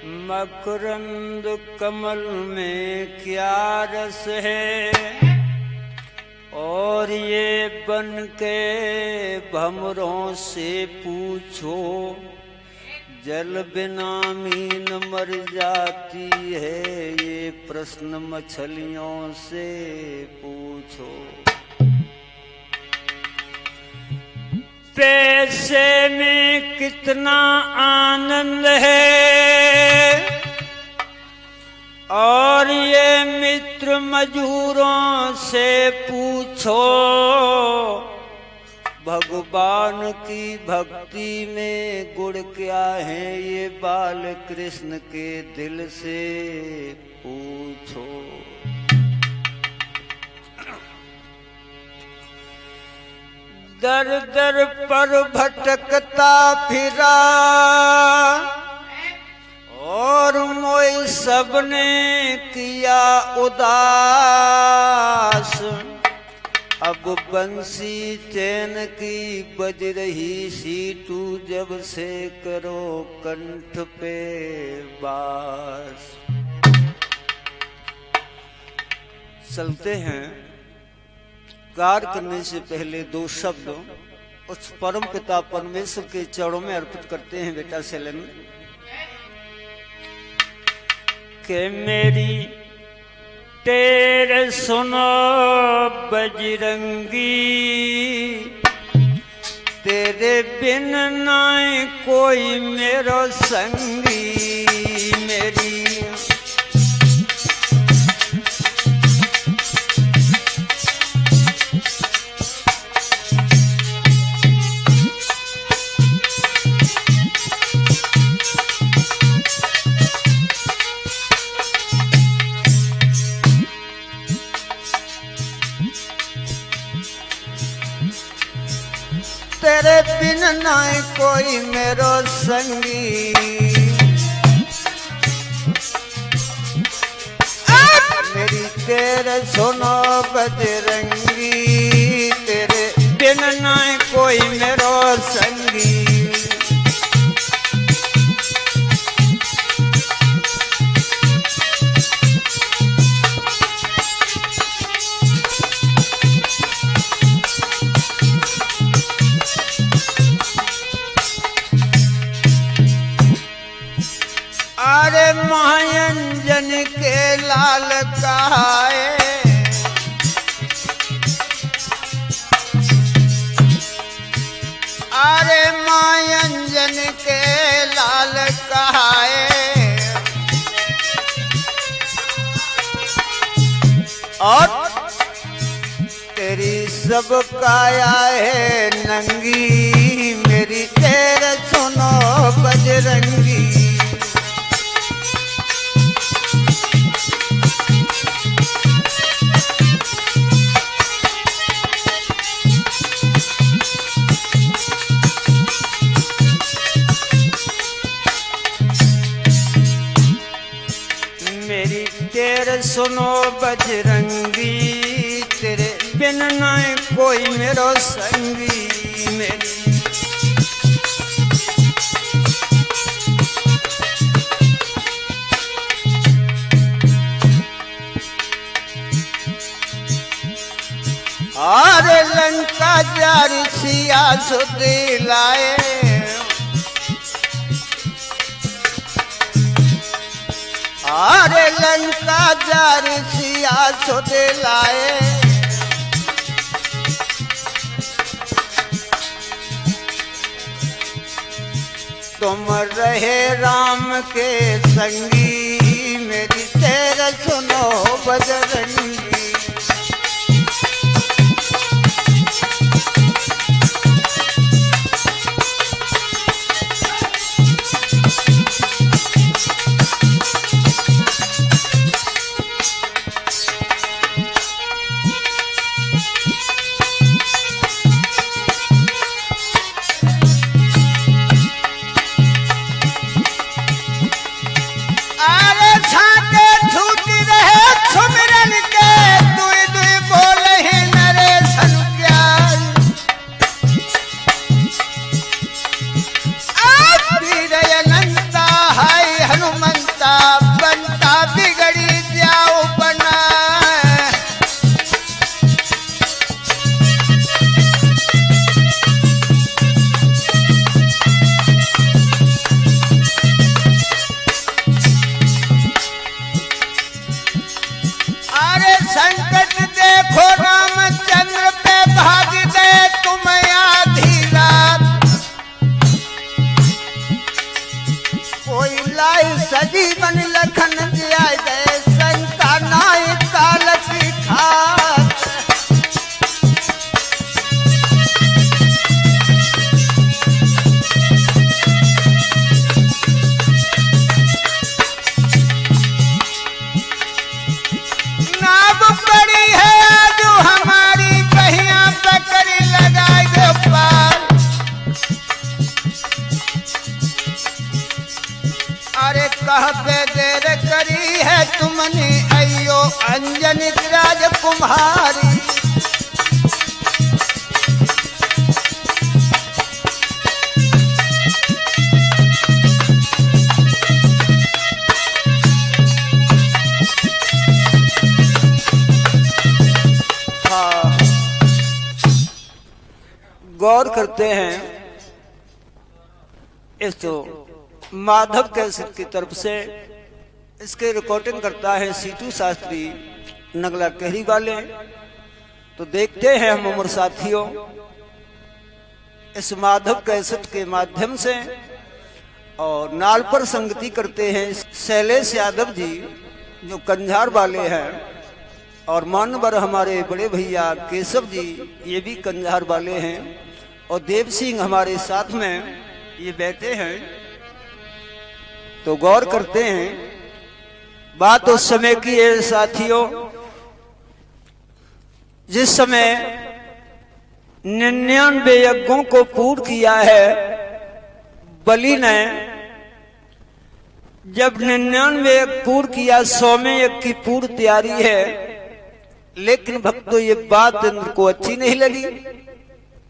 मकरंद कमल में क्या रस है, और ये बन के भंवरों से पूछो, जल बिना मीन मर जाती है, ये प्रश्न मछलियों से पूछो। पैसे में कितना आनंद है, और ये मित्र मजूरों से पूछो, भगवान की भक्ति में गुण क्या है, ये बाल कृष्ण के दिल से पूछो। दर दर पर भटकता फिरा, और मोई सबने किया उदास, अब बंसी चैन की बज रही सीटू, जब से करो कंठ पे बास। चलते हैं, कार्य करने से पहले दो शब्द उस परम पिता परमेश्वर के चरणों में अर्पित करते हैं। बेटा सेलन के मेरी तेरे सुनो बजरंगी, तेरे बिन नाय कोई मेरो संगी। मेरी तेरे बिन नाय कोई मेरो संगी, मेरी तेरे सुनो बजरंगी, तेरे बिन नाय कोई मेरो संगी। अरे महायंजन के लाल कहाए, अरे महायंजन के लाल कहाए, और तेरी सब काया है नंगी, मेरी तेरे सुनो बजरंगी। तेरे सुनो बजरंगी, तेरे बिन नाय कोई मेरो संगी। मेरी अरे लंका जारी सिया सुधी लाए, अरे लंका जारी सिया सुधी लाए, तुम रहे राम के संगी, मेरी तेरे सुनो बजरंगी। छाते छूट रहे सुमिरन के, होई लाई सजीवन लखन जियाय दे संता नाय काल की खात। नाव पड़ी है जो हमारी बहिया पकड़ी लगाए गो पार। अरे कह पे देर करी है तुमने अयो अंजनी राजकुमारी। हाँ, गौर करते हैं इस तो माधव कैसेट की तरफ से इसके रिकॉर्डिंग करता है सीटू शास्त्री नगला कहरी वाले। तो देखते हैं हम उम्र साथियों इस माधव कैसेट के माध्यम से। और नाल पर संगति करते हैं शैलेश यादव जी जो कंझार वाले हैं, और मानवर हमारे बड़े भैया केशव जी ये भी कंझार वाले हैं, और देव सिंह हमारे साथ में ये बैठे हैं। तो गौर करते हैं बात उस समय की है साथियों, जिस समय 99 यज्ञों को पूर्ण किया है बलि ने। जब 99 यज्ञ पूर्ण किया, 100वें यज्ञ की पूर्ण तैयारी है। लेकिन भक्तों ये बात इंद्र को अच्छी नहीं लगी।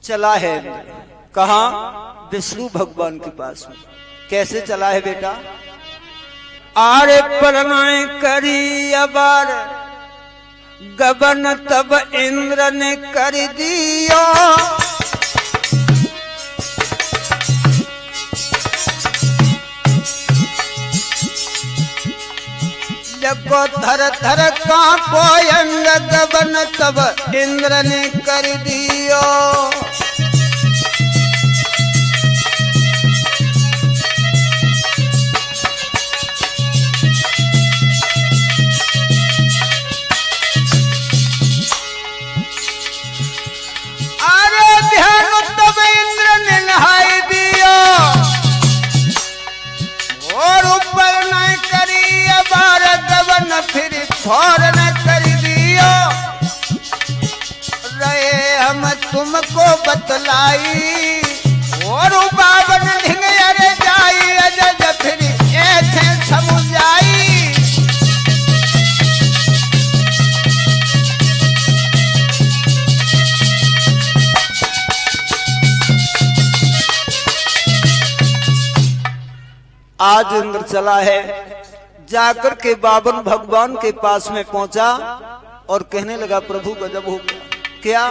चला है कहां? विष्णु भगवान के पास में। कैसे चला है बेटा? आरे परनाय करी अबार गबन तब इंद्र ने कर दियो। जगो धर धर कांपो अंग गबन तब इंद्र ने कर दियो। तब इंद्र ने नहाई दियो और ऊपर न करी अबार गबन फिर थोर न कर दियो। रहे हम तुमको बतलाई और बावन ढिंग अरे जाई अजज फिर ऐसे समुझाई। आज इंद्र चला है, जाकर के बावन भगवान के पास में पहुंचा और कहने लगा प्रभु गजब हो गया। क्या?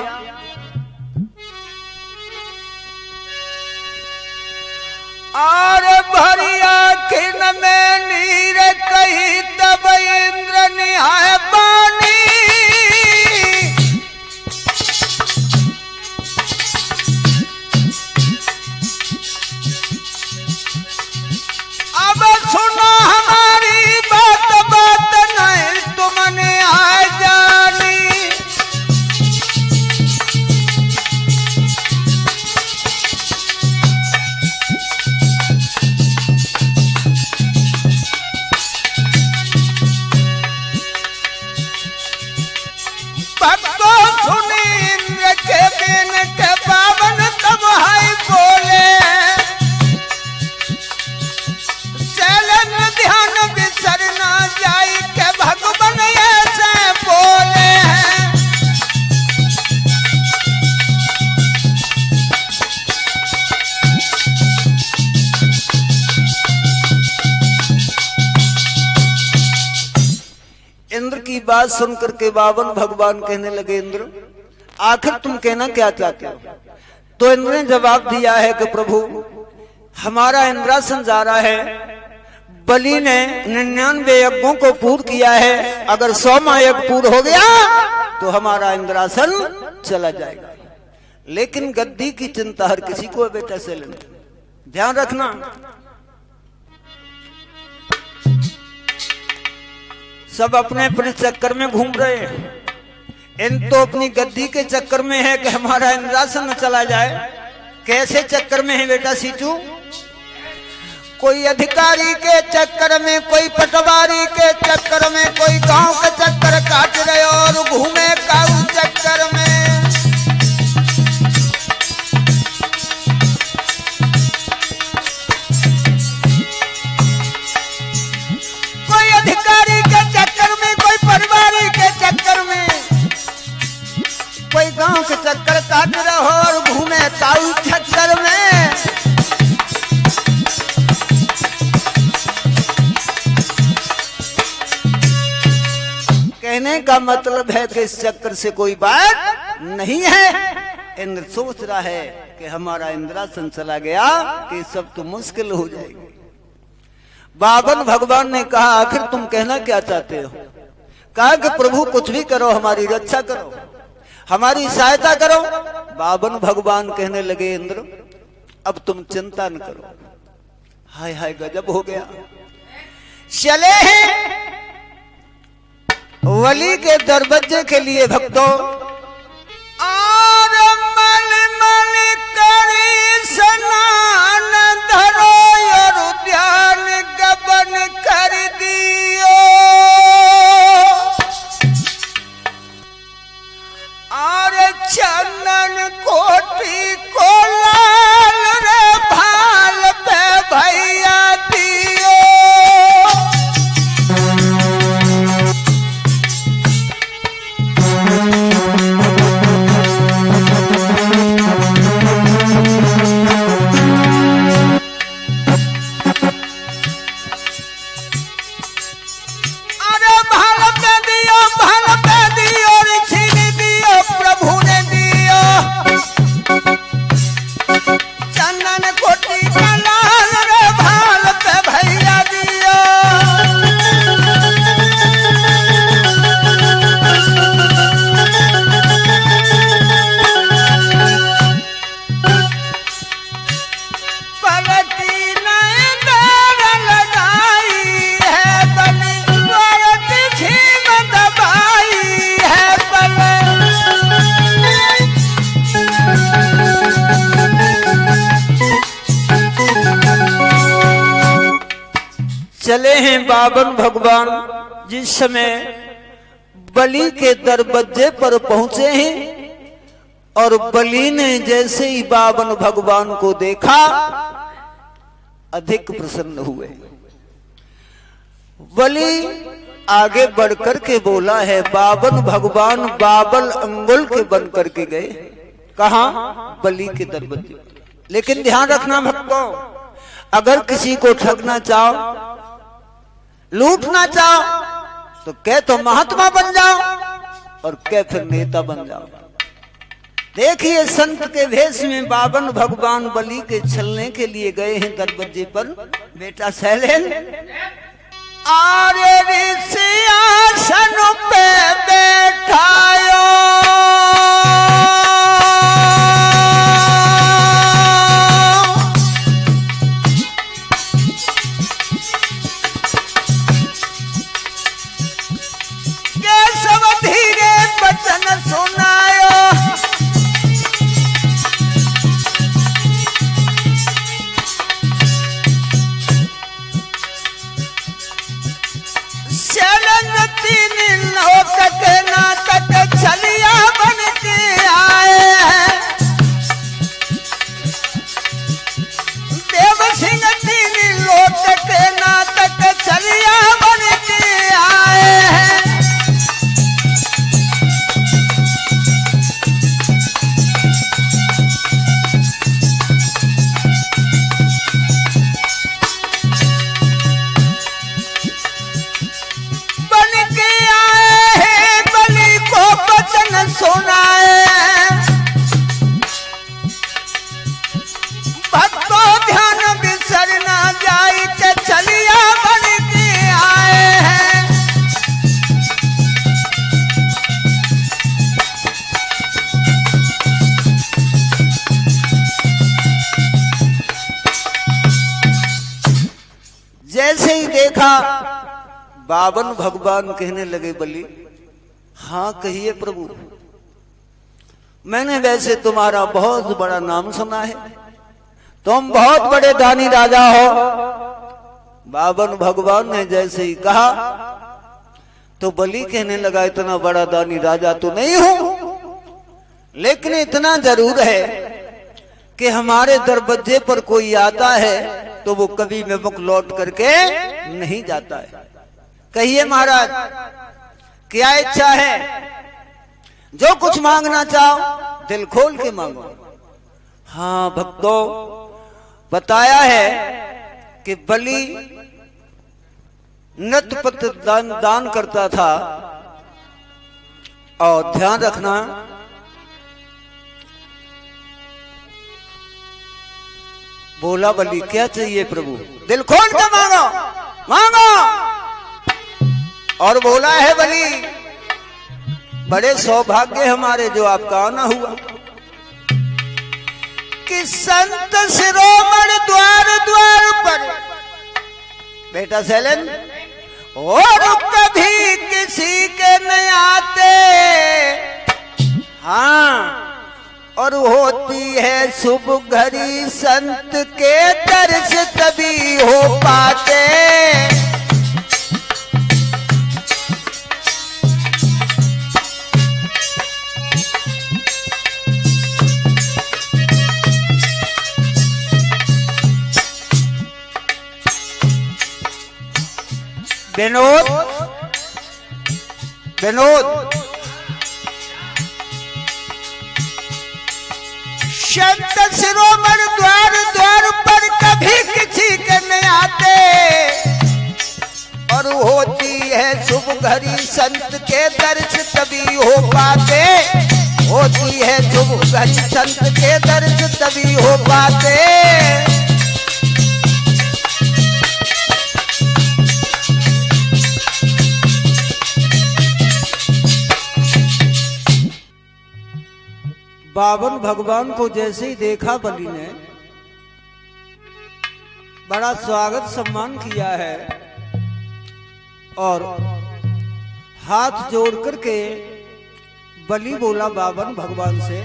और भरिया खिन में नीर कही तब इंद्र निहाय पानी। अब सुनो हमारी बात बात नहीं तुमने आ जानी। भक्तों सुनी इंद्र के बिन के पावन तब हाय बोले। ध्यान बिसर ना जाई के भगवान ऐसे बोले हैं। इंद्र की बात सुनकर के बावन भगवान कहने लगे इंद्र आखिर तुम कहना क्या चाहते हो? तो इंद्र ने जवाब दिया है कि प्रभु हमारा इंद्रासन जा रहा है। बलि ने 99 यज्ञों को पूर्ण किया है। अगर 100वां यज्ञ पूर्ण हो गया तो हमारा इंद्रासन चला जाएगा। लेकिन गद्दी की चिंता हर किसी को बेटा से लेना, ध्यान रखना। सब अपने अपने चक्कर में घूम रहे हैं। इन तो अपनी गद्दी के चक्कर में है कि हमारा इंद्रासन न चला जाए। कैसे चक्कर में है बेटा सीटू? कोई अधिकारी के चक्कर में, कोई पटवारी के चक्कर में, कोई गांव के चक्कर काट रहे और घूमे काऊ चक्कर में। कोई अधिकारी के चक्कर में, कोई पटवारी के चक्कर में, कोई गांव के चक्कर काट रहे हो और घूमे काऊ चक्कर में। कहने का मतलब है कि इस चक्कर से कोई बात नहीं है। इंद्र सोच रहा है कि हमारा इंद्रासन चला गया कि सब तो मुश्किल हो जाएगी। बावन भगवान ने कहा आखिर तुम कहना क्या चाहते हो? कहा कि प्रभु कुछ भी करो, हमारी रक्षा करो, हमारी सहायता करो। बावन भगवान कहने लगे इंद्र अब तुम चिंता न करो। हाय हाय गजब हो गया। चले हैं वली के दरवाजे के लिए भक्तों। और मन मन करी स्नान धरो और ध्यान गबन कर दियो। और चंदन कोटि को लाल रे भाल पे भैया दियो। चले हैं बावन भगवान। जिस समय बलि के दरवाजे पर पहुंचे हैं और बलि ने जैसे ही बावन भगवान को देखा अधिक प्रसन्न हुए। बलि आगे बढ़कर के बोला है बावन भगवान बावन अंगुल के बन करके गए। कहा? बलि के दरवाजे। लेकिन ध्यान रखना भक्तों, अगर किसी को ठगना चाहो, लूटना चाहो तो क्या तो महात्मा बन जाओ और क्या फिर नेता बन जाओ। देखिए संत के भेष में बावन भगवान बलि के छलने के लिए गए हैं दरवाजे पर। बेटा शैलेन आरे सिंहासन पे बैठायो। वचन सुनायो। शरण तीन लोक के नाटक छलिया बन के आए हैं। देव सिंह तीन लोक के नाटक छलिया बन के आए हैं। सुनाए भक्तों ध्यान बिसर ना जाए के छलिया बन के आए हैं। जैसे ही देखा बावन भगवान कहने लगे बलि, हाँ कहिए प्रभु, मैंने वैसे तुम्हारा बहुत बड़ा नाम सुना है, तुम बहुत बड़े दानी राजा हो। बावन भगवान ने जैसे ही कहा तो बलि कहने लगा, इतना बड़ा दानी राजा तो नहीं हूं, लेकिन इतना जरूर है कि हमारे दरवाजे पर कोई आता है तो वो कभी में मुख लौट करके नहीं जाता है। कहिए महाराज, क्या इच्छा है? जो कुछ मांगना चाहो दिल खोल के मांगो। हाँ भक्तों, बताया है कि बलि नृत्य दान करता था। और ध्यान रखना, बोला बलि, क्या चाहिए प्रभु? दिल खोल के मांगो, मांगो। और बोला है बलि, बड़े सौभाग्य हमारे जो आपका आना हुआ कि संत शिरोमणि द्वार द्वार पर, बेटा सैलन, और कभी किसी के नहीं आते। हाँ, और होती है शुभ घड़ी संत के दर्श तभी हो पाते। विनोद, विनोद, संत शिरोमणि द्वार द्वार पर कभी किसी के नहीं आते। और होती है शुभ घड़ी संत के दर्श तभी हो पाते। होती है शुभ घड़ी संत के दर्श तभी हो पाते। बावन भगवान को जैसे ही देखा बलि ने बड़ा स्वागत सम्मान किया है और हाथ जोड़ करके बलि बोला बावन भगवान से,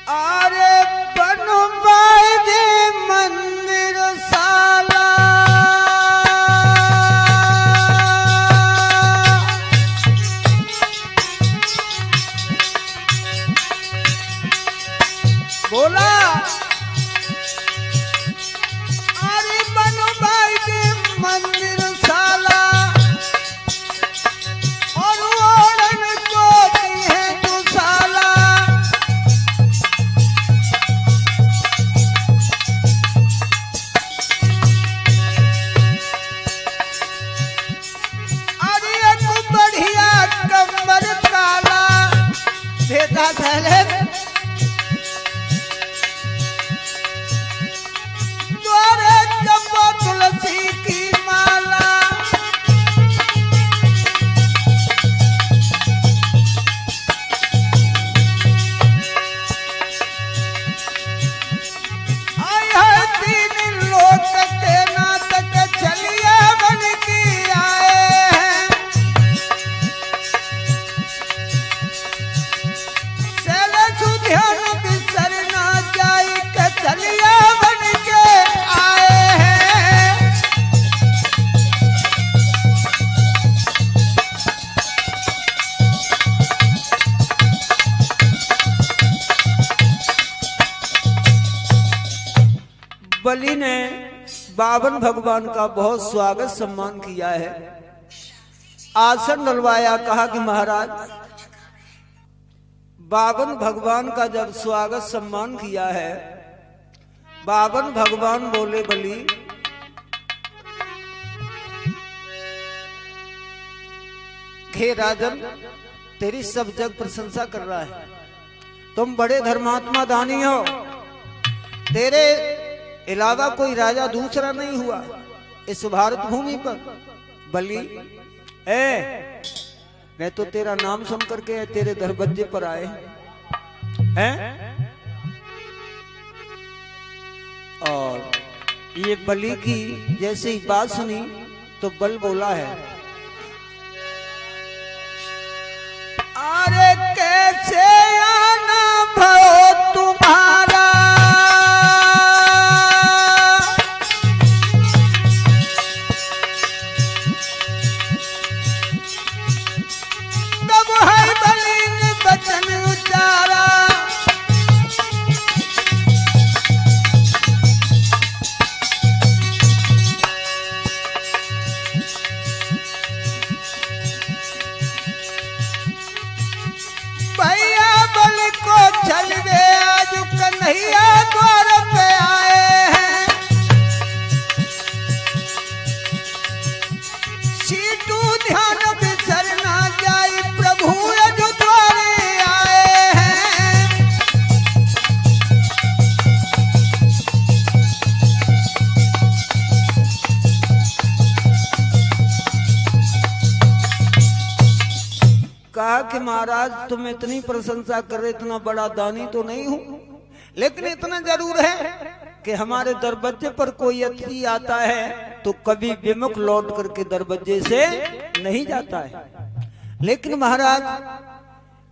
अरे बनवाए दे मंदिर साला, बोला अरे बनवाए दे मंदिर साला, और ओढ़न को दी है तू साला। अरे एक बढ़िया कमर काला, भेदा धले तुलसी की माला। आय है तीन लोक के नाटक चलिए बन के आए हैं। चले सुध्यान बिसर ना जाई के चलिए बन के आए हैं। बलि ने बावन भगवान का बहुत स्वागत सम्मान किया है, आसन डलवाया, कहा कि महाराज बावन भगवान का जब स्वागत सम्मान किया है, बावन भगवान बोले बलि, हे राजन, तेरी सब जग प्रशंसा कर रहा है, तुम बड़े धर्मात्मा दानी हो, तेरे अलावा कोई राजा दूसरा नहीं हुआ इस भारत भूमि पर। बलि, मैं तो तेरा नाम सुन करके तेरे दरवाजे पर आए हैं। और ये बलि की जैसे ही बात सुनी तो बल बोला है, अरे कैसे आना भयो तुम्हारा, तब है बलि ने वचन उचारा, भैया बलि को चल वे आज कन्हैया द्वार पे आए हैं, सीटू ध्यान बिसर ना जाई प्रभु अज द्वारे आए हैं, कहा कि महाराज तुम इतनी प्रशंसा कर रहे, इतना बड़ा दानी तो नहीं हूं, लेकिन इतना जरूर है कि हमारे दरवाजे पर कोई अतिथि आता है तो कभी विमुख लौट करके दरवाजे से नहीं जाता है। लेकिन महाराज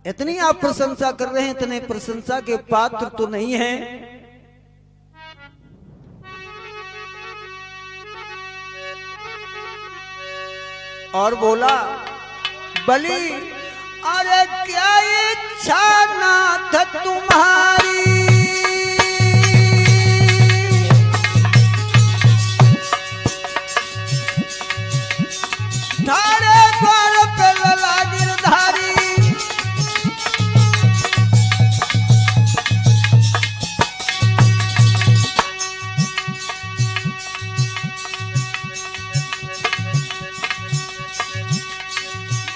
इतनी आप प्रशंसा कर रहे हैं, इतने प्रशंसा के पात्र तो नहीं है। और बोला बलि अरे क्या इच्छा नाथ तुम्हारी, ठाड़े द्वार पे लला गिरधारी,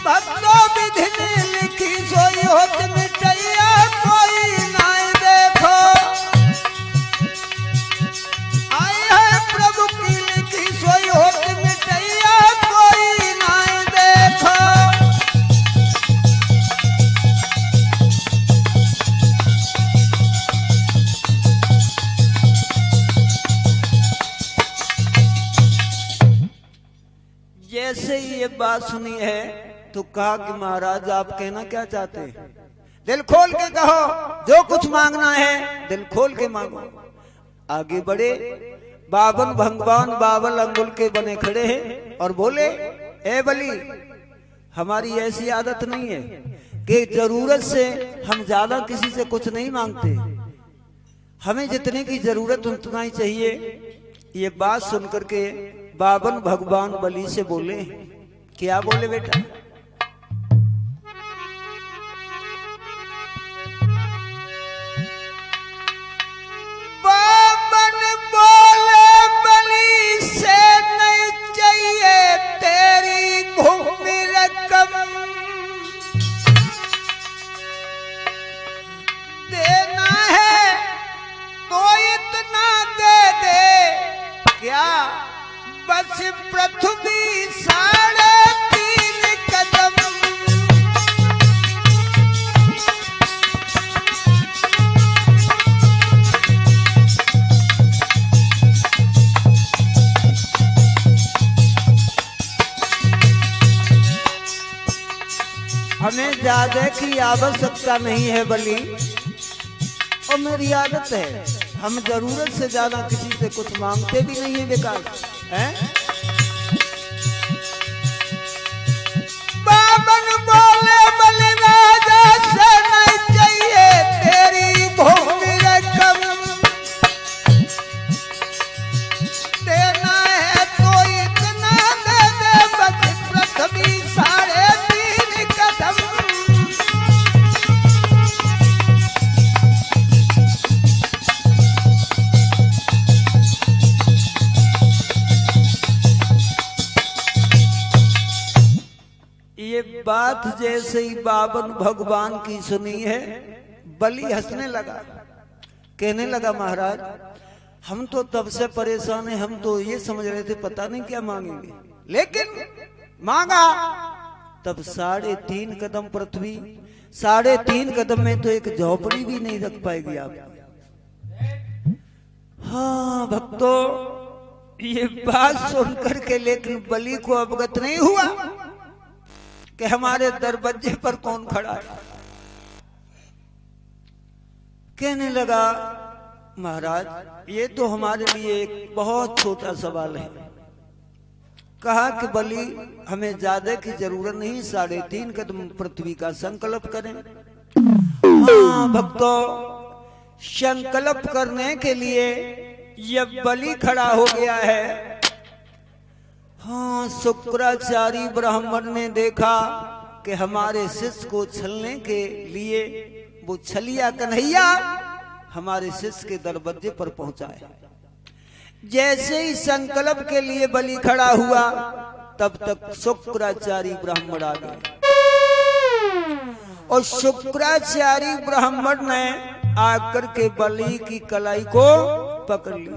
भक्तों विधि ने लिखी सोई होत मिटैया कोई नाय देखो, आए है प्रभु की लिखी सोई होत मिटैया कोई नाय देखो, जैसे ये बात सुनी है तो कहा कि महाराज आप कहना क्या चाहते हैं, दिल खोल के कहो, जो कुछ मांगना है दिल खोल के मांगो। आगे बढ़े, 52 भगवान 52 अंगुल के बने खड़े हैं और बोले ए बलि हमारी ऐसी आदत नहीं है कि जरूरत से हम ज्यादा किसी से कुछ नहीं मांगते, हमें जितने की जरूरत उतना ही चाहिए। ये बात सुनकर के 52 भगवान बलि से बोले, क्या बोले बेटा, बस पृथ्वी 3.5 कदम, हमें ज्यादा की आवश्यकता नहीं है बलि, और मेरी आदत है हम जरूरत से ज्यादा किसी से कुछ मांगते भी नहीं है विकास है। 52 बोले बलि राजा से नहीं चाहिए तेरी भूमि रकम, देना है तो इतना दे दे बस पृथ्वी 3.5 कदम, ये बात जैसे ही 52 भगवान की सुनी है बलि हंसने लगा, कहने लगा महाराज हम तो तब से परेशान हैं, हम तो ये समझ रहे थे पता नहीं क्या मांगेंगे, लेकिन मांगा तब 3.5 कदम पृथ्वी, 3.5 कदम में तो एक झोपड़ी भी नहीं रख पाएगी आप। हाँ भक्तों ये बात सुनकर के लेकिन बलि को अवगत नहीं हुआ कि हमारे दरवाजे पर कौन खड़ा है। कहने लगा महाराज ये तो हमारे लिए एक बहुत छोटा सवाल है। कहा कि बलि हमें ज्यादा की जरूरत नहीं, 3.5 कदम पृथ्वी का संकल्प करें। हाँ भक्तों, संकल्प करने के लिए यह बलि खड़ा हो गया है। हाँ, शुक्राचार्य ब्राह्मण ने देखा कि हमारे शिष्य को छलने के लिए वो छलिया कन्हैया हमारे शिष्य के दरवाजे पर पहुंचा है। जैसे ही संकल्प के लिए बलि खड़ा हुआ तब तक शुक्राचार्य ब्राह्मण आ गए और शुक्राचार्य ब्राह्मण ने आकर के बलि की कलाई को पकड़ लिया।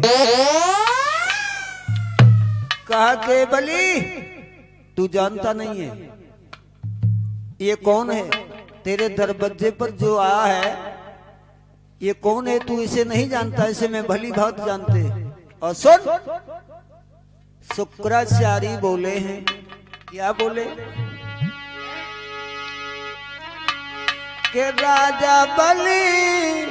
कहा के बलि तू जानता नहीं है ये कौन है, तेरे दरवाजे पर जो आया है ये कौन है, तू इसे नहीं जानता, इसे मैं भली भांति जानते। और सुन, शुक्राचार्य बोले हैं, क्या बोले कि राजा बलि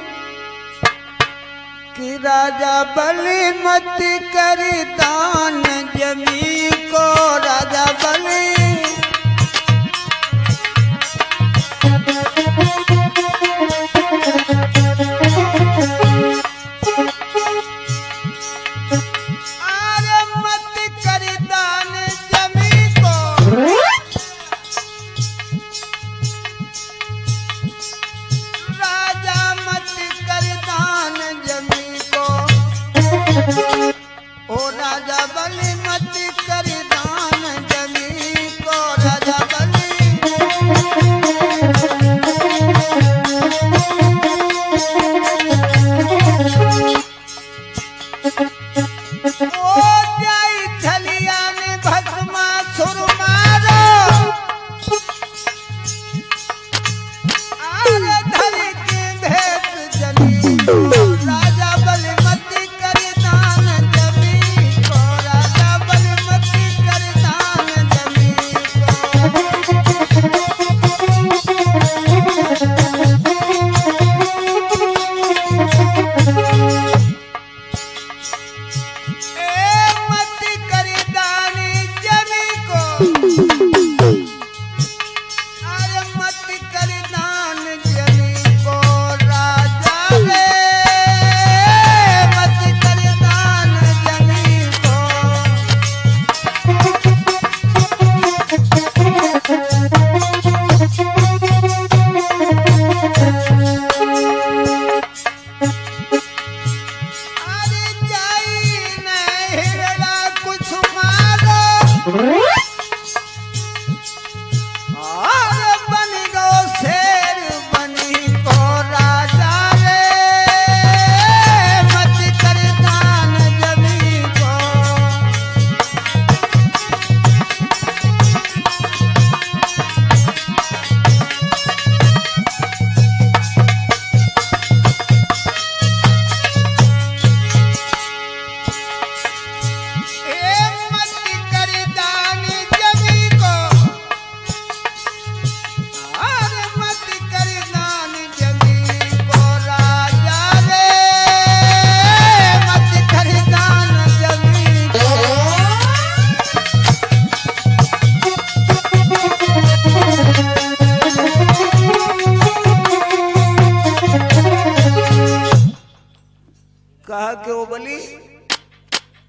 मत कर दान जमी को। राजा बलि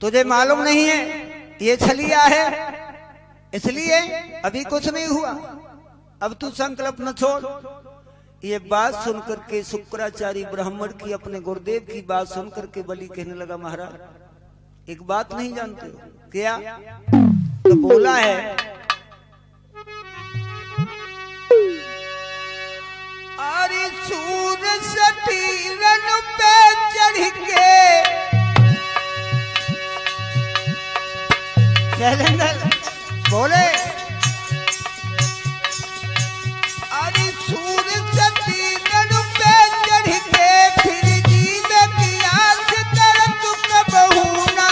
तुझे मालूम नहीं है ये छलिया है, इसलिए अभी कुछ नहीं हुआ, अब तू संकल्प न छोड़। ये बात सुनकर के शुक्राचार्य ब्राह्मण की, अपने गुरुदेव की बात सुनकर के बलि कहने लगा महाराज एक बात नहीं जानते हो क्या? तो बोला है अरे सूर सटीरन पे चढ़ के बोले अरे सूर सटीरन पे चढ़ के फिर जीव की आस तरफ कबहू ना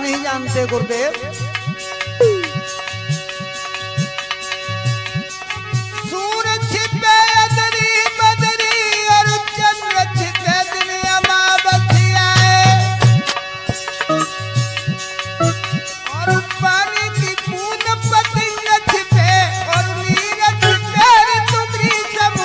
नहीं जानते गुरुदेव? सूरज छिपे अदरी बदरी और चंद्र छिपे दिन अमावस्या और पानी की बूंद पतंग छिपे और नीरज छिपे ऋतुग्री सब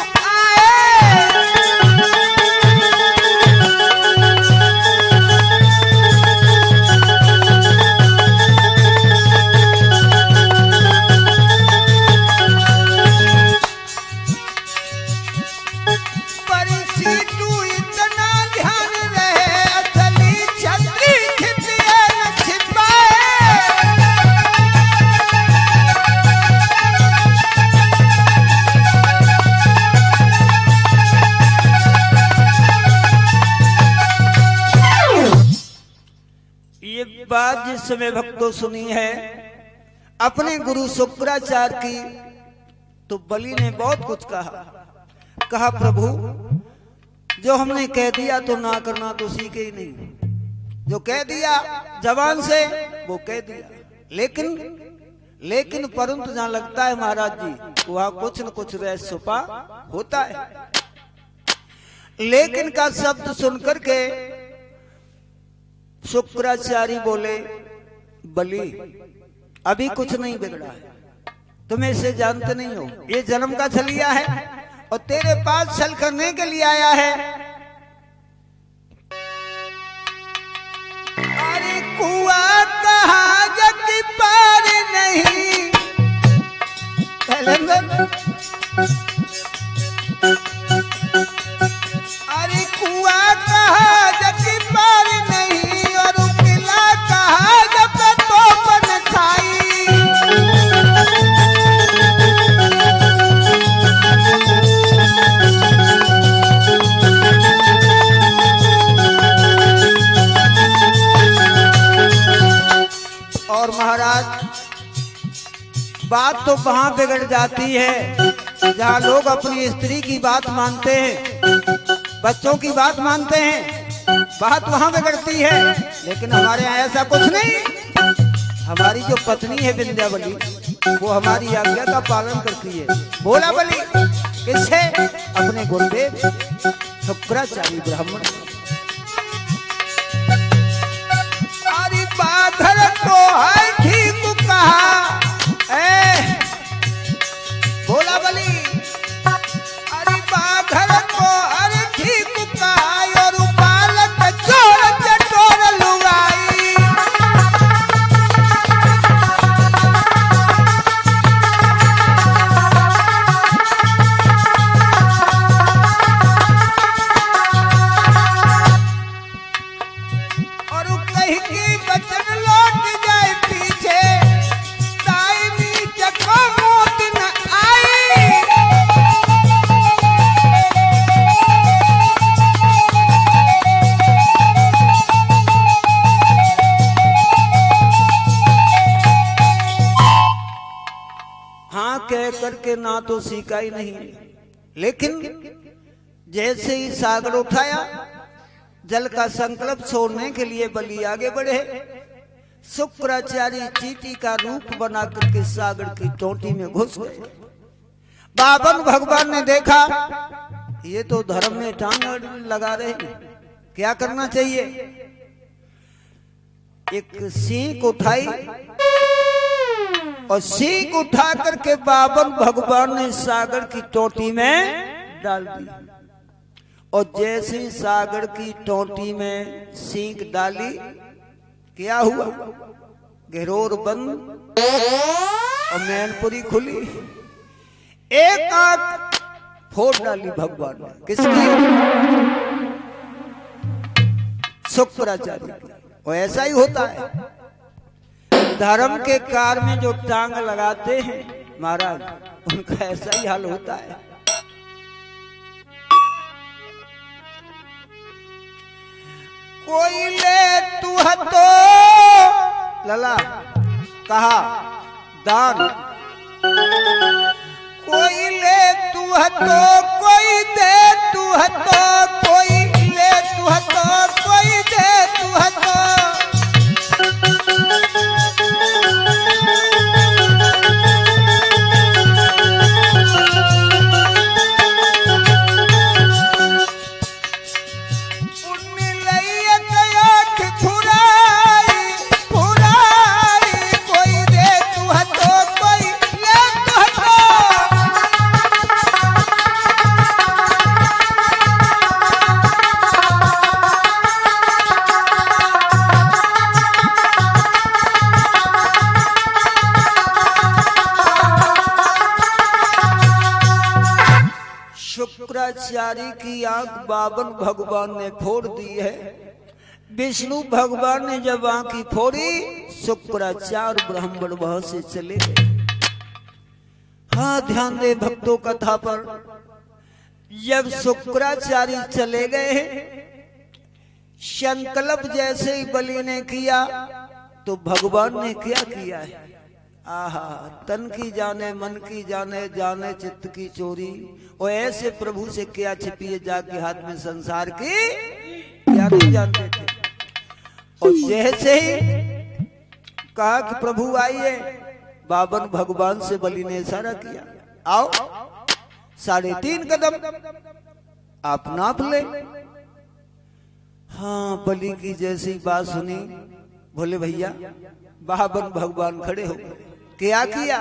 बात जिस समय भक्तों सुनी है अपने गुरु शुक्राचार्य की, तो बलि ने बहुत कुछ कहा प्रभु जो हमने कह दिया तो ना करना तो सीखे ही नहीं, जो कह दिया जवान से वो कह दिया, लेकिन परंतु जहां लगता है महाराज जी वहां कुछ न कुछ रहस्य छुपा होता है। लेकिन का शब्द सुनकर के शुक्राचार्य बोले बलि अभी कुछ नहीं बिगड़ा है, तुम इसे जानते नहीं हो, ये जन्म का छलिया है और तेरे पास छल करने के लिए आया है। अरे कुआं कहाँ जग पार नहीं अरे कुआं कहाँ जग पार नहीं और किला कहाँ जब तो बन खाई। और महाराज बात तो वहां बिगड़ जाती है जहां लोग अपनी स्त्री की बात मानते हैं, बच्चों की बात मानते हैं, बात वहां बिगड़ती है। लेकिन हमारे यहाँ ऐसा कुछ नहीं, हमारी जो पत्नी है विंध्यावली वो हमारी आज्ञा का पालन करती है। बोला बलि किससे? अपने गुरुदेव शुक्राचार्य ब्राह्मण। अरे बाधर तो है ठीक कहा, बोला बलि अरे बाधर को अरे ठीक कहा और बालक चोर चटोर लुगाई। और कहीं की बचन लौट जाए पीछे दाई चको मौत न आई। हाँ कह करके ना तो सीखा ही नहीं, लेकिन जैसे ही सागर उठाया जल का संकल्प छोड़ने के लिए बलि आगे बढ़े। शुक्राचार्य चींटी का रूप बना करके सागर की टोटी में घुस गए। बावन भगवान ने देखा ये तो धर्म में टांग लगा रहे, क्या करना चाहिए? एक सींग उठाई और सींग उठा करके बावन भगवान ने सागर की टोटी में डाल दी। और जैसे सागर की टोटी में सींग डाली क्या हुआ? घेरोर बंद और मैनपुरी खुली, एक आंख फोड़ डाली भगवान ने। किसकी? शुक्राचार्य। और ऐसा ही होता है धर्म के कार्य में जो टांग लगाते हैं महाराज उनका ऐसा ही हाल होता है। कोई ले तू हतो लला कहा दान, कोई ले तू हतो कोई दे तू हतो, कोई ले तू हतो कोई दे तू हतो। शुक्राचार्य की आंख बावन भगवान ने फोड़ दी है। विष्णु भगवान ने जब आंख फोड़ी, शुक्राचार्य ब्राह्मण वहां से चले गए। हाँ, ध्यान दे भक्तों कथा पर। जब शुक्राचार्य चले गए, संकल्प जैसे ही बलि ने किया तो भगवान ने क्या किया है? आहा, तन की जाने मन की जाने, जाने चित्त की चोरी। और ऐसे प्रभु से क्या छिपी है जाके हाथ में संसार की, क्या नहीं जानते थे। और जैसे ही कहा कि प्रभु आइए, बावन भगवान से बलि ने इशारा किया, आओ 3.5 कदम आप नाप ले। हाँ, बलि की जैसी बात सुनी, बोले भैया, बावन भगवान खड़े हो गए। क्या किया?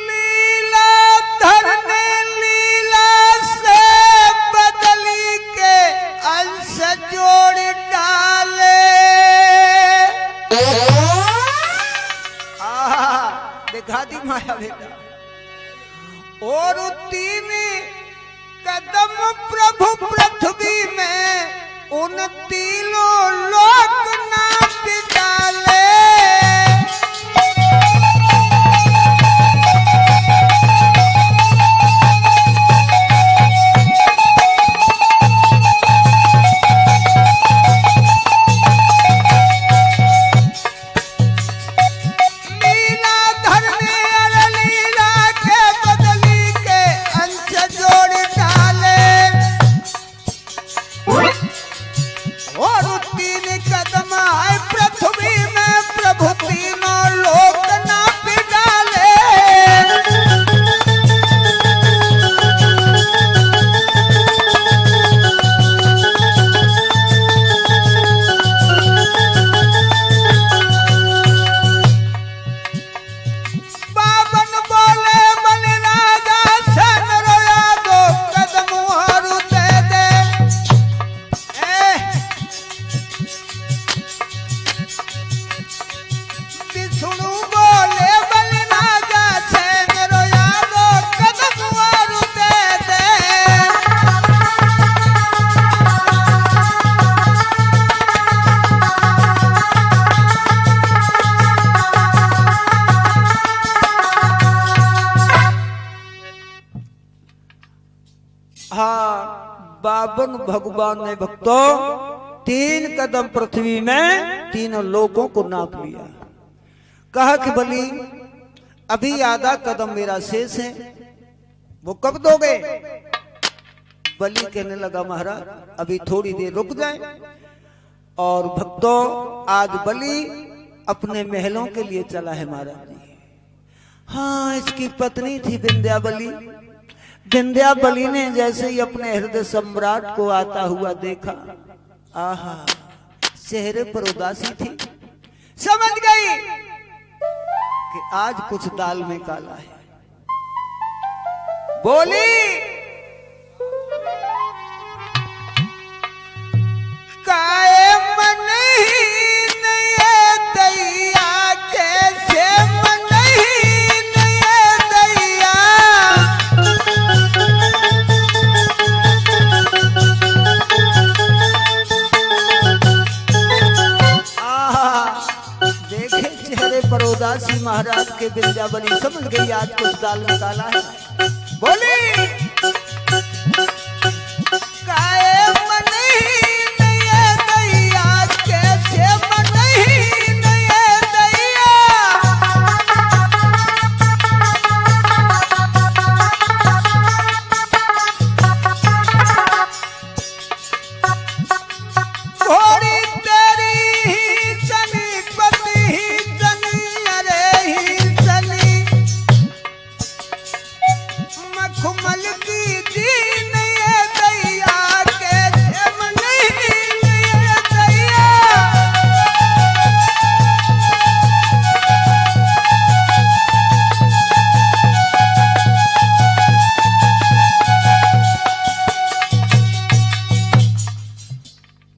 लीला धरने लीला से बदली के अंश जोड़ डाले। दिखा दी माया बेटा। और 3 कदम प्रभु पृथ्वी में उन तीनों लोक नाप डाले। बावन भगवान ने भक्तों 3 कदम पृथ्वी में तीनों लोगों को नाप लिया। कहा कि बलि अभी आधा कदम मेरा शेष है, वो कब दोगे? बलि कहने लगा महाराज अभी थोड़ी देर रुक जाए। और भक्तों आज बलि अपने महलों के लिए चला है महाराज जी। हाँ, इसकी पत्नी थी विंध्याबली। विंध्याबली ने जैसे ही अपने हृदय सम्राट को आता हुआ देखा, आहा, चेहरे पर उदासी थी। समझ गई कि आज कुछ दाल में काला है। बोली काए मन ही नहीं दैया, कैसे मन ही नहीं दैया। देखे चेहरे पर उदासी महाराज के। विंध्याबली समझ गई आज कुछ दाल में काला है। बोली काए मन ही नहीं दैया, कैसे मन ही नहीं दैया। घोड़ी तेरी ही सनी, पति ही सनी, अरे ही सनी। मखमल की दीन ये दैया, कैसे मन ही नहीं दैया।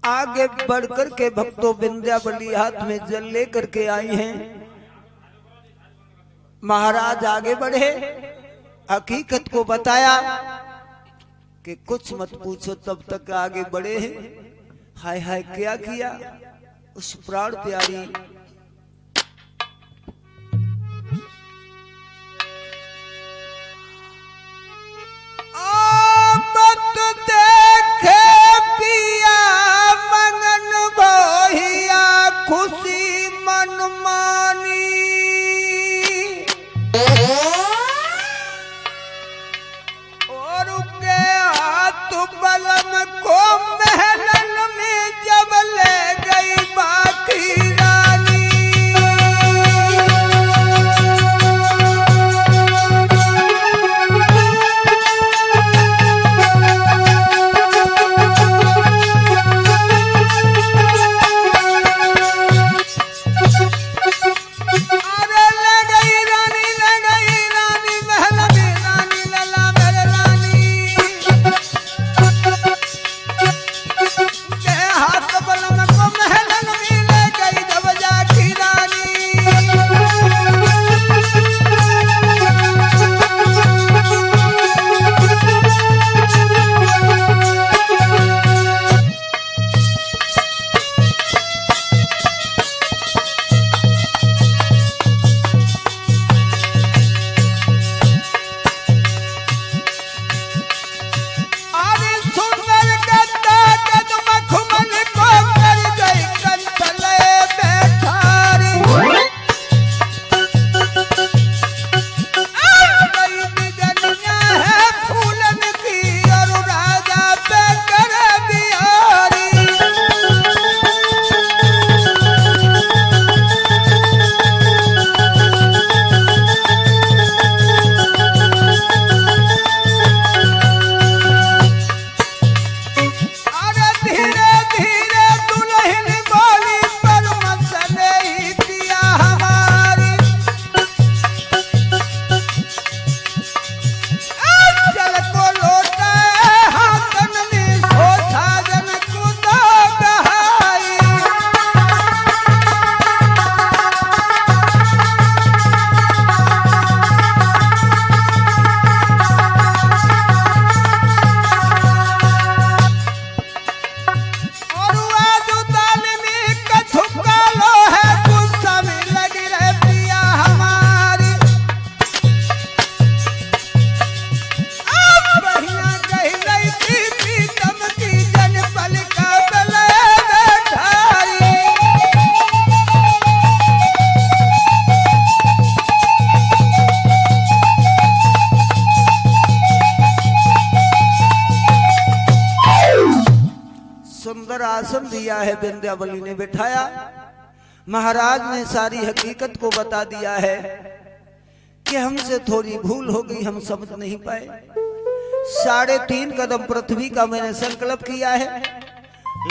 आगे बढ़कर के भक्तों विंध्याबली हाथ में जल लेकर के आई हैं। महाराज आगे बढ़े, हकीकत को बताया कि कुछ मत पूछो, तब तक आगे बढ़े हैं। हाय हाय क्या किया उस प्राण प्यारी मत देखे पिया मनन भोहिया खुशी मन मानी, और के हाथ बलम को महलन में जब ले गई बाकी रानी। आसन दिया है, विंध्यावली ने बिठाया। महाराज ने सारी हकीकत को बता दिया है कि हमसे थोड़ी भूल हो गई, हम समझ नहीं पाए। 3.5 कदम पृथ्वी का मैंने संकल्प किया है,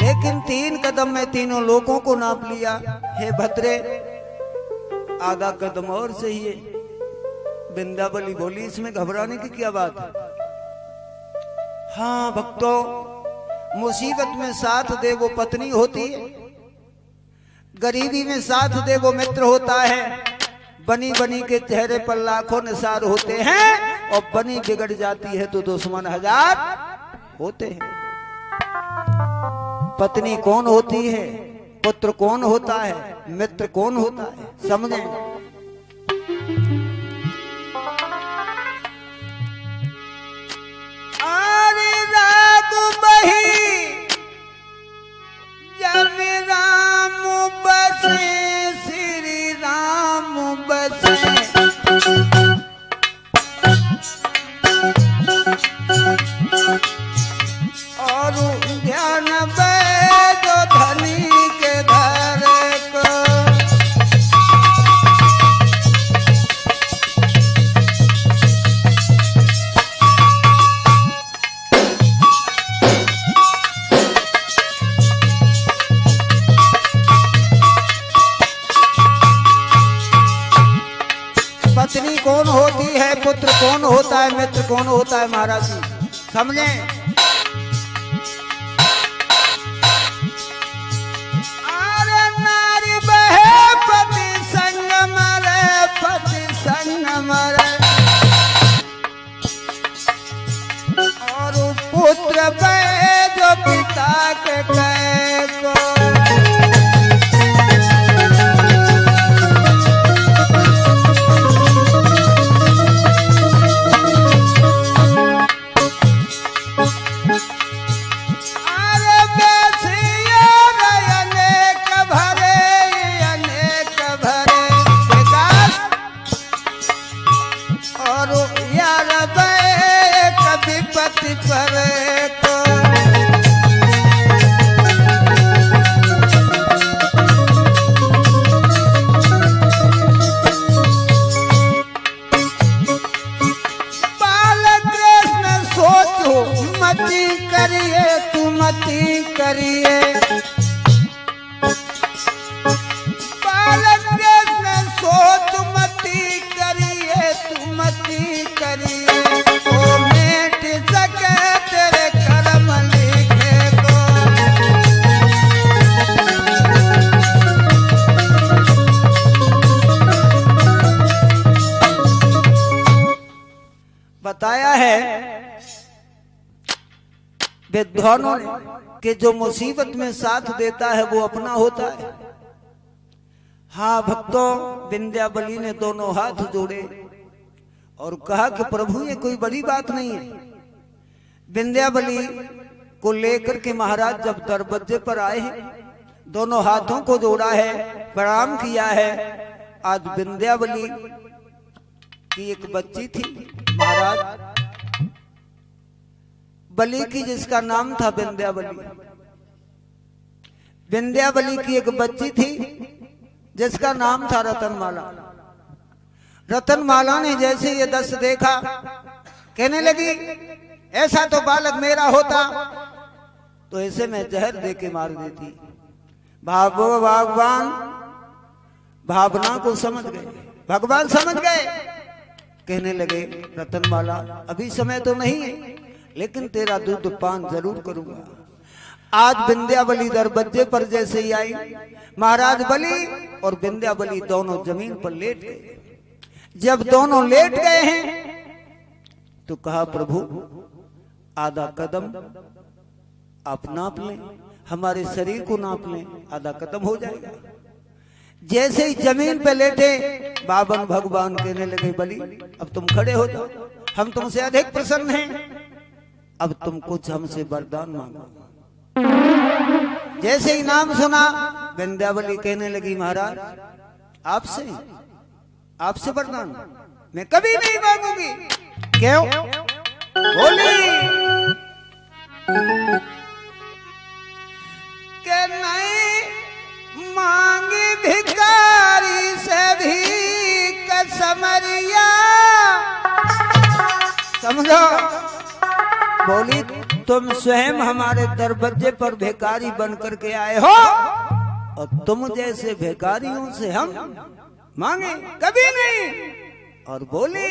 लेकिन 3 कदम में तीनों लोगों को नाप लिया। हे भद्रे, आधा कदम और सही है। विंध्यावली बोली, इसमें घबराने की क्या बात है? हाँ भक्तों, मुसीबत में साथ दे वो पत्नी होती है, गरीबी में साथ दे वो मित्र होता है। बनी बनी के चेहरे पर लाखों निसार होते हैं, और बनी बिगड़ जाती है तो दुश्मन 1000 होते हैं। पत्नी कौन होती है, पुत्र कौन होता है, मित्र कौन होता है, समझें। जब राम बसे श्री राम बसे, और ध्यान बैद धनी के घर को। पत्नी कौन होती है, पुत्र कौन होता है, मित्र कौन होता है, महाराज जी समझें। अरे नारी बहे पति संग मरे, पति संग करिए ओ मेट सके तेरे कर्म लिखे को। बताया है विद्वानों ने कि जो मुसीबत में साथ देता है वो अपना होता है। हाँ भक्तों, विंध्यावली ने दोनों हाथ जोड़े और कहा कि प्रभु ये कोई बड़ी बात नहीं है। विंध्यावली को लेकर के महाराज जब दरवाजे पर आए हैं, दोनों हाथों को जोड़ा है, प्रणाम किया है। आज विंध्यावली की एक बच्ची थी महाराज बलि की, जिसका नाम था विंध्यावली। विंध्यावली की एक बच्ची थी जिसका नाम था रतनमाला। रतनमाला ने जैसे ये दृश्य देखा, कहने लगी ऐसा तो बालक मेरा होता तो ऐसे में जहर दे के मार देती। भगवान भावना को समझ गए, भगवान समझ गए। कहने लगे रतनमाला अभी समय तो नहीं है, लेकिन तेरा दूध पान जरूर करूंगा। आज विंध्यावली दरवाजे पर जैसे ही आई, महाराज बलि और विंध्यावली दोनों जमीन पर लेट गए। जब दोनों लेट गए हैं तो कहा प्रभु आधा कदम आप नाप लें, हमारे शरीर को नाप लें, आधा कदम हो जाएगा। जैसे ही जमीन पे लेटे, बावन भगवान कहने लगे बलि अब तुम खड़े हो जाओ, हम तुमसे अधिक प्रसन्न हैं, अब तुम कुछ हमसे वरदान मांगो। जैसे ही नाम सुना, विंध्यावली कहने लगी महाराज आपसे वरदान मैं कभी नहीं मांगूंगी। क्यों? बोली कि नहीं मांगी भिखारी से भी कसमरिया। समझो, बोली तुम स्वयं हमारे दरवाजे पर भिखारी बन करके आए हो और तुम जैसे भिखारियों से हम मांगे कभी नहीं। और बोली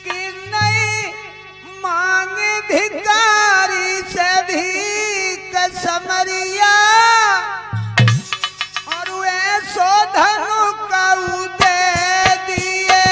कि नहीं मांगे भिखारी से भी कसमरिया और वे सो धनु का दे दिए।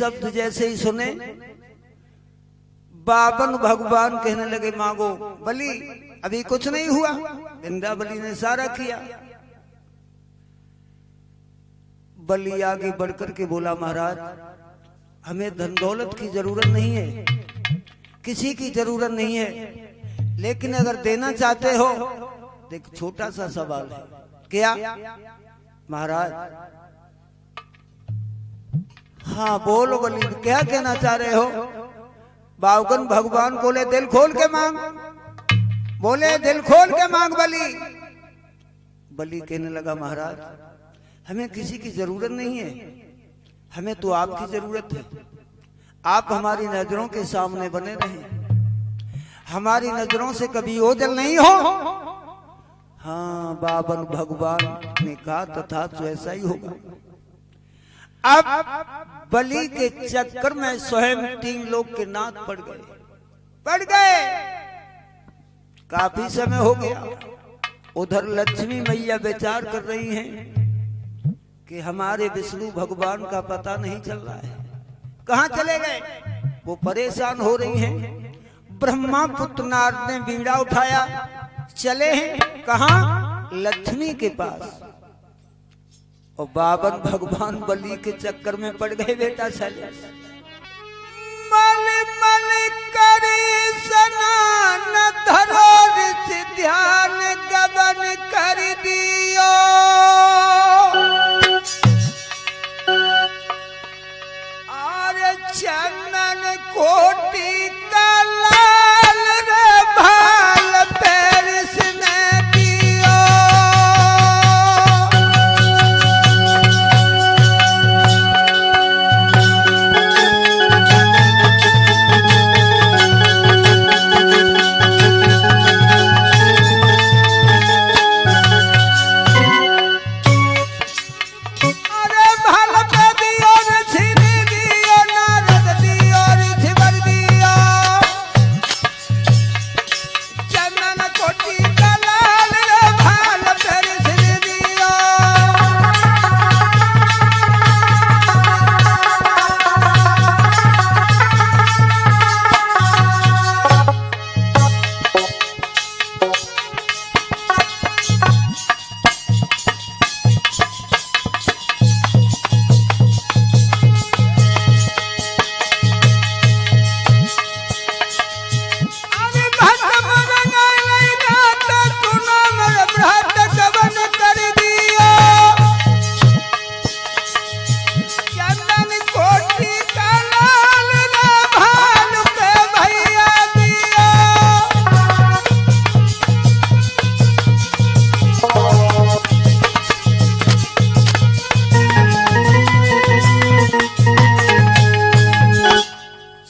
शब्द जैसे ही सुने बावन भगवान कहने लगे मांगो। बलि अभी कुछ नहीं हुआ, इंद्रावली ने सारा किया। बलि आगे बढ़कर के बोला महाराज हमें धन दौलत की जरूरत नहीं है, किसी की जरूरत नहीं है, लेकिन अगर देना चाहते हो देख छोटा सा सवाल है। क्या महाराज? हाँ बोलो बलि क्या कहना चाह रहे हो? बावन भगवान बोले दिल खोल के मांग, बोले दिल खोल के मांग बलि। बलि कहने लगा महाराज हमें किसी की जरूरत नहीं है, हमें तो आपकी जरूरत है। आप हमारी नजरों के सामने बने रहें, हमारी नजरों से कभी ओझल नहीं हो। हाँ बावन भगवान ने कहा तथा तो ऐसा ही होगा। अब बलि के चक्कर में स्वयं 3 लोग के नाथ पड़ गए। काफी समय हो गया। उधर लक्ष्मी मैया विचार कर रही हैं कि हमारे विष्णु भगवान का पता नहीं चल रहा है, कहाँ चले गए। वो परेशान हो रही हैं। ब्रह्मा पुत्र नारद ने बीड़ा उठाया, चले हैं कहाँ? लक्ष्मी के पास। और बावन भगवान बलि के चक्कर में पड़ गए। बेटा चले मल मल करी स्नान धरो ऋषि ध्यान गबन कर दियो। और चंदन कोटि का लाल रे भाल पेरिस ने दियो।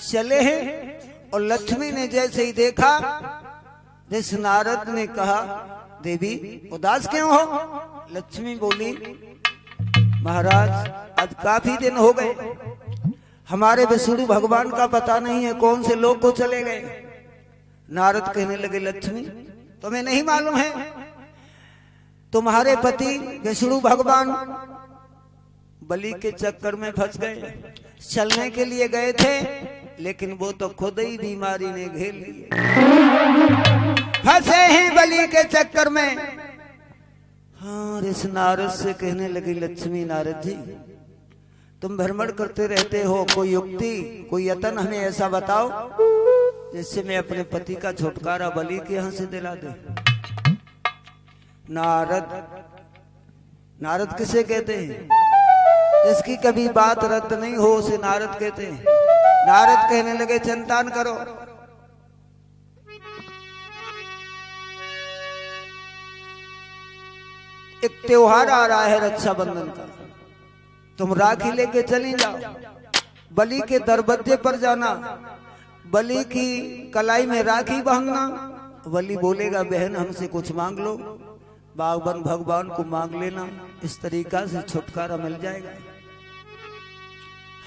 चले हैं। और लक्ष्मी ने जैसे ही देखा, जैसे नारद ने कहा देवी उदास क्यों हो? लक्ष्मी बोली महाराज आज काफी दिन हो गए, हमारे विष्णु भगवान का पता नहीं है कौन से लोग को चले गए। नारद कहने लगे लक्ष्मी तुम्हें नहीं मालूम है, तुम्हारे पति विष्णु भगवान बलि के चक्कर में फंस गए। चलने के लिए गए थे लेकिन वो तो खुद ही बीमारी ने घेर लिए, फंसे ही बलि के चक्कर में। हाँ इस नारद से कहने लगी लक्ष्मी नारद जी तुम भ्रमण करते रहते हो, कोई युक्ति कोई यतन हमें ऐसा बताओ जिससे मैं अपने पति का छुटकारा बलि के यहाँ से दिला दे। नारद किसे कहते हैं? जिसकी कभी बात रद्द नहीं हो उसे नारद कहते हैं। नारद कहने लगे चिंता न करो, एक त्योहार आ रहा है रक्षाबंधन का, तुम राखी लेके चली जाओ, बलि के दरवाजे पर जाना, बलि की कलाई में राखी बांधना। बलि बोलेगा बहन हमसे कुछ मांग लो, बावन भगवान को मांग लेना, इस तरीका से छुटकारा मिल जाएगा।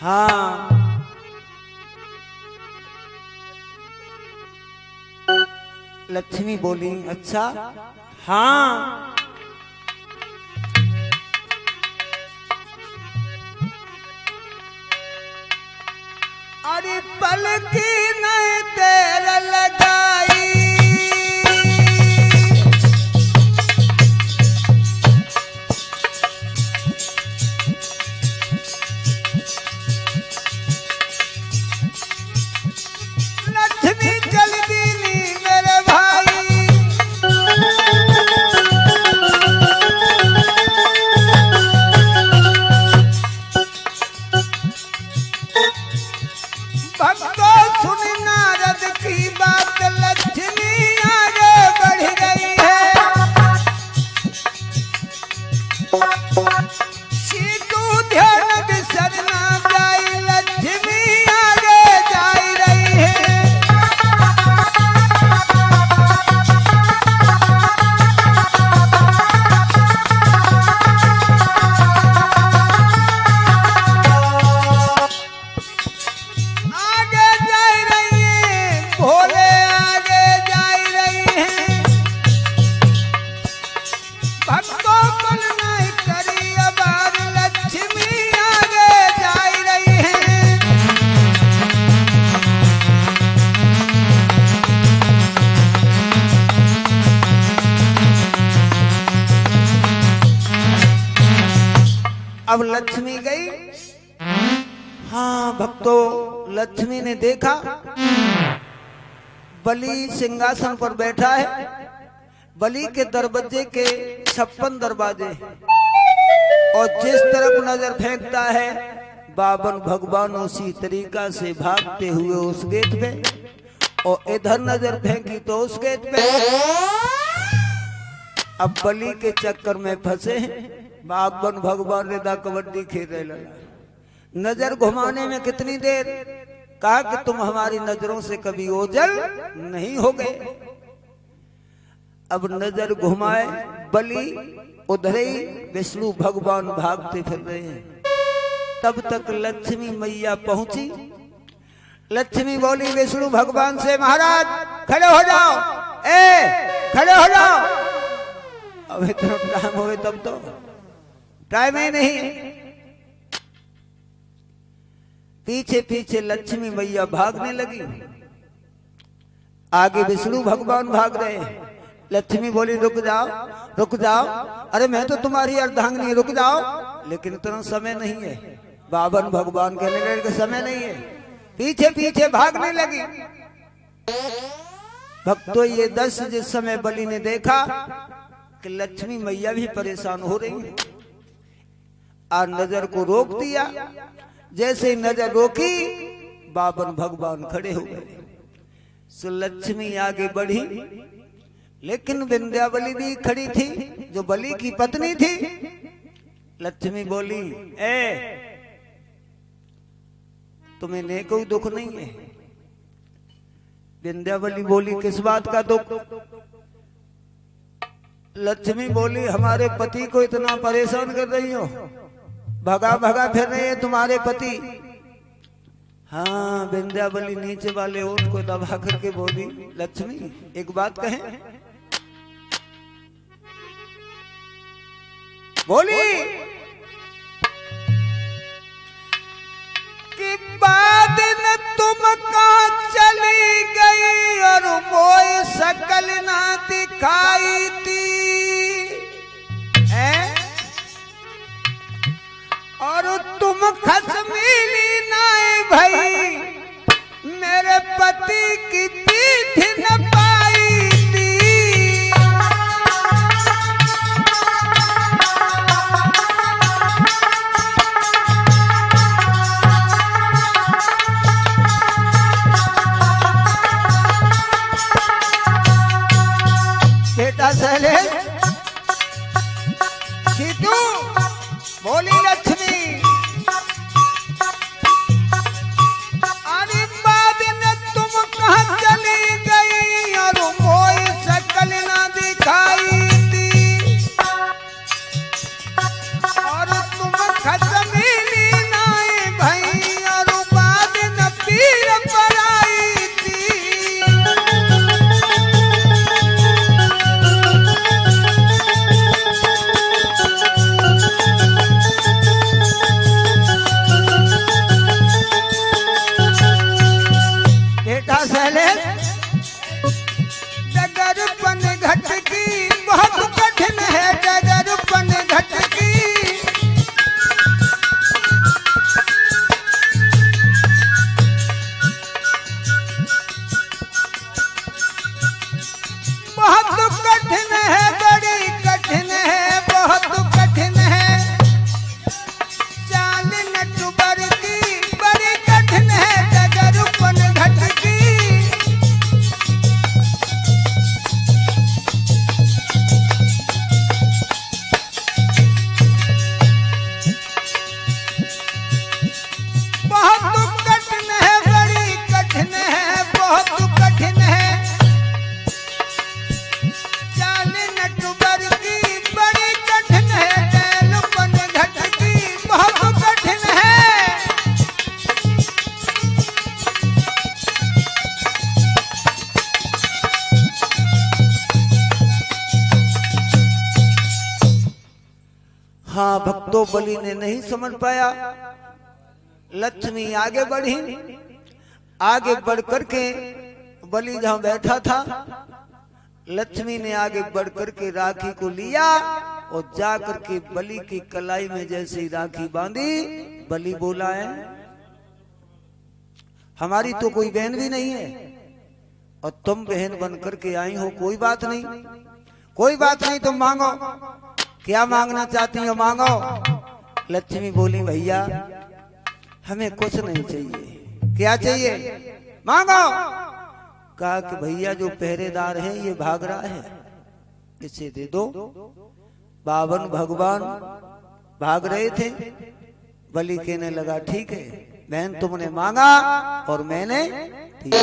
हाँ लक्ष्मी बोली अच्छा हाँ। पल की नहीं देर लगाई। लक्ष्मी चल दीनी मेरे भाई, भक्तों सुन नारद की बात, लक्ष्मी आगे बढ़ गई है। सीतू ध्यान बिसर ना जाई, लक्ष्मी आगे जा रही है। भोले आगे जा रही है। भक्तों पल नहीं करी अबार, लक्ष्मी आगे जा रही है। अब लक्ष्मी गई। हाँ भक्तों, लक्ष्मी ने देखा बलि सिंहासन पर बैठा है। बलि के दरवाजे के 56 दरवाजे, और जिस तरफ नजर फेंकता है बावन भगवान उसी तरीका से भागते हुए उस गेट पे, और इधर नजर फेंकी तो उस गेट पे। अब बलि के चक्कर में फंसे बावन भगवान ने दा कबड्डी खेल रहे लगा। नजर घुमाने में कितनी देर, कहा कि तुम हमारी नजरों से कभी ओझल नहीं हो गए। अब नजर घुमाए बलि, उधर ही विष्णु भगवान भागते फिर रहे हैं। तब तक लक्ष्मी मैया पहुंची। लक्ष्मी बोली विष्णु भगवान से, महाराज खड़े हो जाओ, खड़े हो जाओ। अब इतना टाइम हो, तब तो टाइम ही नहीं। पीछे पीछे लक्ष्मी मैया भागने लगी, आगे विष्णु भगवान भाग रहे हैं। लक्ष्मी बोली रुक जाओ, रुक जाओ। अरे मैं तो तुम्हारी अर्धांगिनी, रुक जाओ। लेकिन इतना समय नहीं है, बावन भगवान कहने लगे कि समय नहीं है। पीछे पीछे भागने लगी। भक्तों ये दृश्य जिस समय बलि ने देखा कि लक्ष्मी मैया भी परेशान हो रही है, और नजर को रोक दिया। जैसे नजर रोकी बावन भगवान खड़े हो गए। सो लक्ष्मी आगे बढ़ी, लेकिन विंध्यावली भी खड़ी थी जो बलि की पत्नी थी। लक्ष्मी बोली, तुम्हें ने कोई दुख नहीं है? विंध्यावली बोली, किस बात का दुख? लक्ष्मी बोली, हमारे पति को इतना परेशान कर रही हो, भगा भगा फिर रहे हैं तुम्हारे पति। हाँ, विंध्यावली नीचे वाले ओठ को दबा करके बोली, लक्ष्मी एक बात कहें? बोली कि बाद में तुम कहाँ चली गई और मोई शकल ना दिखाई थी, और तुम खसमीली नाई भाई मेरे पति की पीठ न पाई थी। बेटा शैलेश, सीतू बोली, लक्ष्मी अरे बाद में तुम कहाँ चली हाँ भक्तों, बलि ने नहीं समझ पाया। लक्ष्मी आगे बढ़ी, आगे बढ़ करके बलि जहां बैठा था, लक्ष्मी ने आगे बढ़ करके राखी को लिया और जा करके बलि की कलाई में जैसे ही राखी बांधी, बलि बोला है हमारी तो कोई बहन भी नहीं है और तुम बहन बन करके आई हो, कोई बात नहीं, कोई बात नहीं, तुम मांगो, क्या मांगना चाहती हो मांगो। लक्ष्मी बोली भैया हमें कुछ नहीं चाहिए, क्या चाहिए मांगो। कहा कि भैया जो पहरेदार है ये भाग रहा है, इसे दे दो। बावन भगवान भाग रहे थे। बलि कहने लगा ठीक है बहन, तुमने मांगा और मैंने दिया।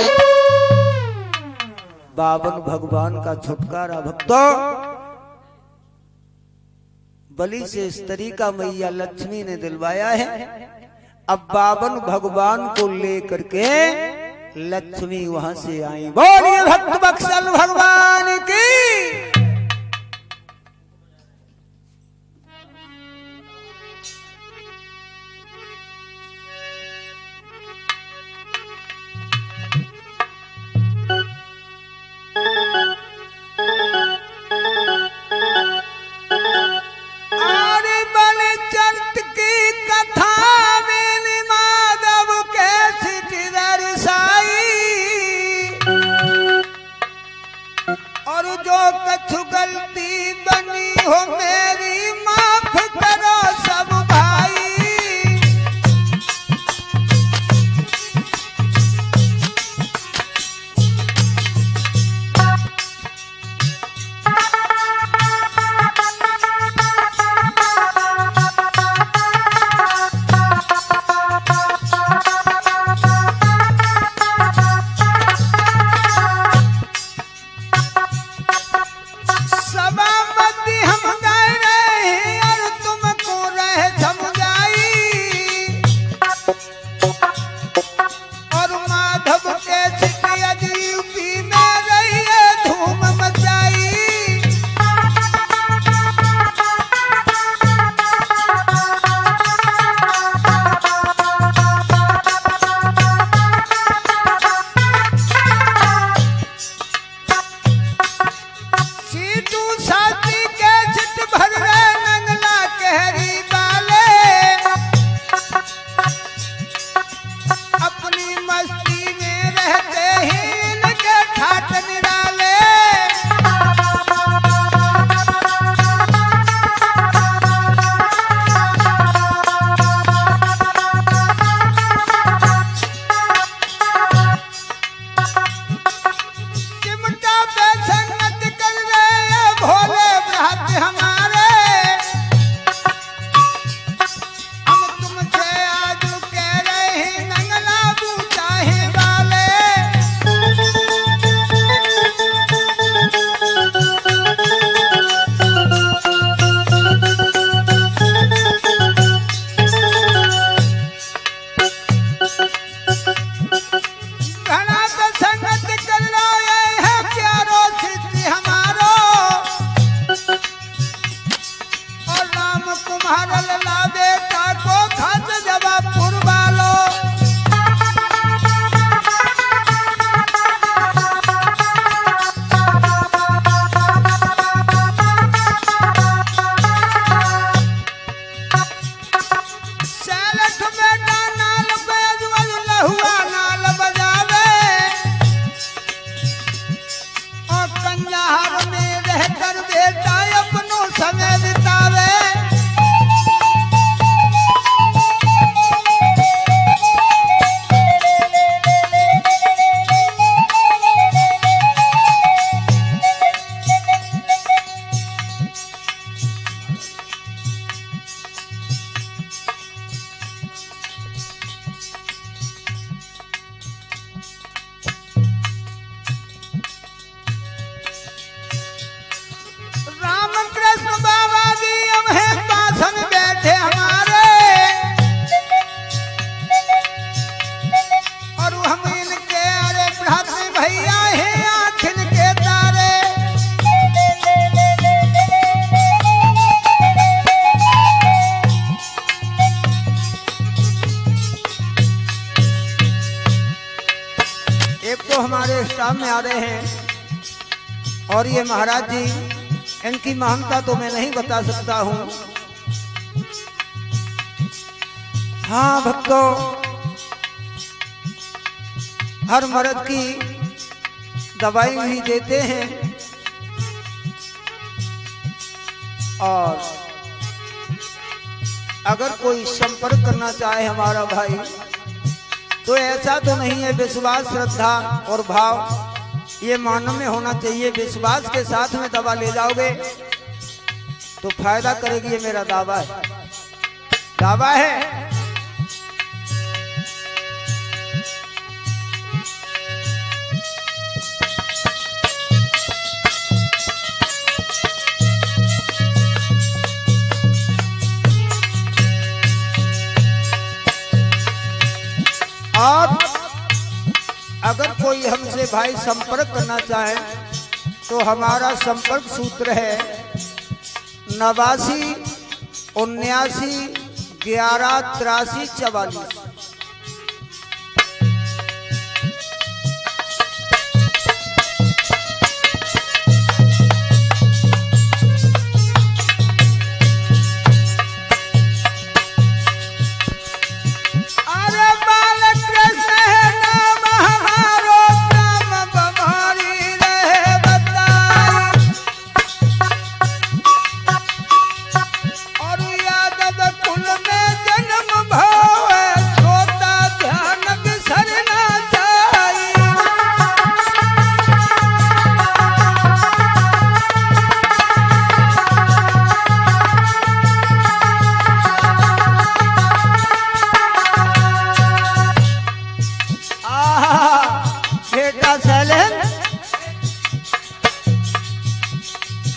बावन भगवान का छुटकारा भक्तों, बलि से स्त्री का मैया लक्ष्मी ने दिलवाया है। अब बावन भगवान को लेकर के लक्ष्मी वहां से आई। बोलिए भक्त बत्सल भगवान की। गलती बनी हो मेरी माफ करो सब भाई। किताब में आ रहे हैं। और ये महाराज जी, इनकी महानता तो मैं नहीं बता सकता हूं। हाँ भक्तों, हर मर्द की दवाई भी देते हैं। और अगर कोई संपर्क करना चाहे हमारा भाई, तो ऐसा तो नहीं है, विश्वास श्रद्धा और भाव ये मन में होना चाहिए। विश्वास के साथ में दवा ले जाओगे तो फायदा करेगी, ये मेरा दावा है, दावा है। आप अगर कोई हमसे भाई संपर्क करना चाहे तो हमारा संपर्क सूत्र है 89 79 11 83 44।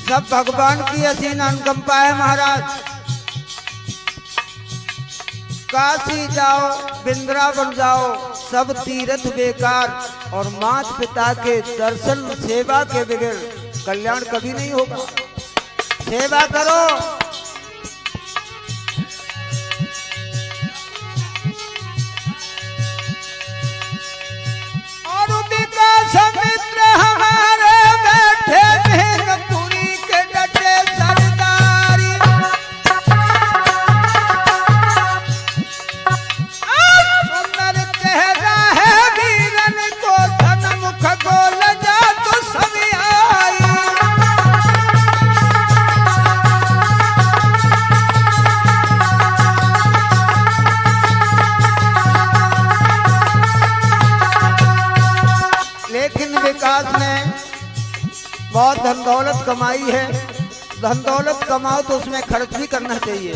सब भगवान की असीम अनुकंपा है महाराज। काशी जाओ, वृंदावन जाओ, सब तीर्थ बेकार, और माता पिता के दर्शन सेवा के बगैर कल्याण कभी नहीं होगा। सेवा करो। और विकास मित्र हमारे बैठे भेंगपुरी के डटे सरदारी, सुंदर चेहरा है वीरन को, धनमुख को लजा तो सभी आई। लेकिन विकास ने बहुत धन दौलत कमाई है। धन दौलत कमाओ तो उसमें खर्च भी करना चाहिए।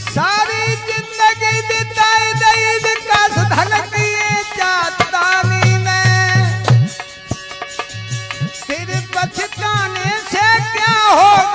सारी जिंदगी बिताई गई विकास धन किए चातानी में, फिर पछताने से क्या होगा।